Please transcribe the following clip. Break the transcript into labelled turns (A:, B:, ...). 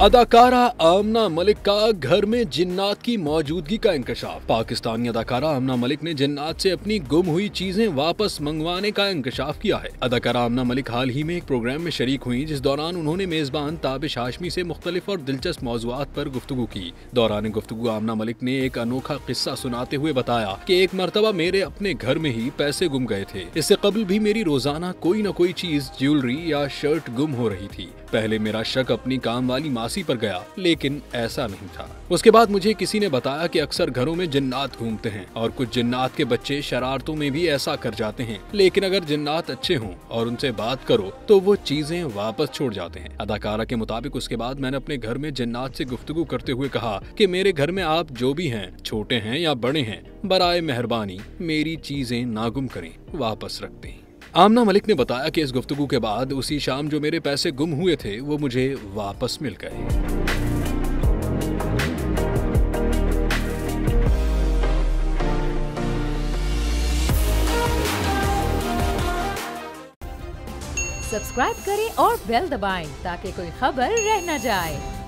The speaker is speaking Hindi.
A: अदाकारा आमना मलिक का घर में जिन्नात की मौजूदगी का इंकशाफ। पाकिस्तानी अदाकारा आमना मलिक ने जिन्नात से अपनी गुम हुई चीजें वापस मंगवाने का इंकशाफ किया है। अदाकारा आमना मलिक हाल ही में एक प्रोग्राम में शरीक हुई, जिस दौरान उन्होंने मेजबान ताबिश हाशमी से मुख्तलिफ और दिलचस्प मौज़ूआत पर गुफ्तगू की। दौरान गुफ्तगू आमना मलिक ने एक अनोखा किस्सा सुनाते हुए बताया कि एक मरतबा मेरे अपने घर में ही पैसे गुम गए थे। इससे कबल भी मेरी रोजाना कोई न कोई चीज, ज्वेलरी या शर्ट गुम हो रही थी। पहले मेरा शक अपनी काम वाली मासी पर गया, लेकिन ऐसा नहीं था। उसके बाद मुझे किसी ने बताया कि अक्सर घरों में जिन्नात घूमते हैं और कुछ जिन्नात के बच्चे शरारतों में भी ऐसा कर जाते हैं, लेकिन अगर जिन्नात अच्छे हों और उनसे बात करो तो वो चीजें वापस छोड़ जाते हैं। अदाकारा के मुताबिक उसके बाद मैंने अपने घर में जिन्नात से गुफ्तगू करते हुए कहा कि मेरे घर में आप जो भी हैं, छोटे हैं या बड़े हैं, बराए मेहरबानी मेरी चीजें ना गुम करें, वापस रख दें। आमना मलिक ने बताया कि इस गुफ्तगू के बाद उसी शाम जो मेरे पैसे गुम हुए थे वो मुझे वापस मिल गए।
B: सब्सक्राइब करें और बेल दबाएं ताकि कोई खबर रह न जाए।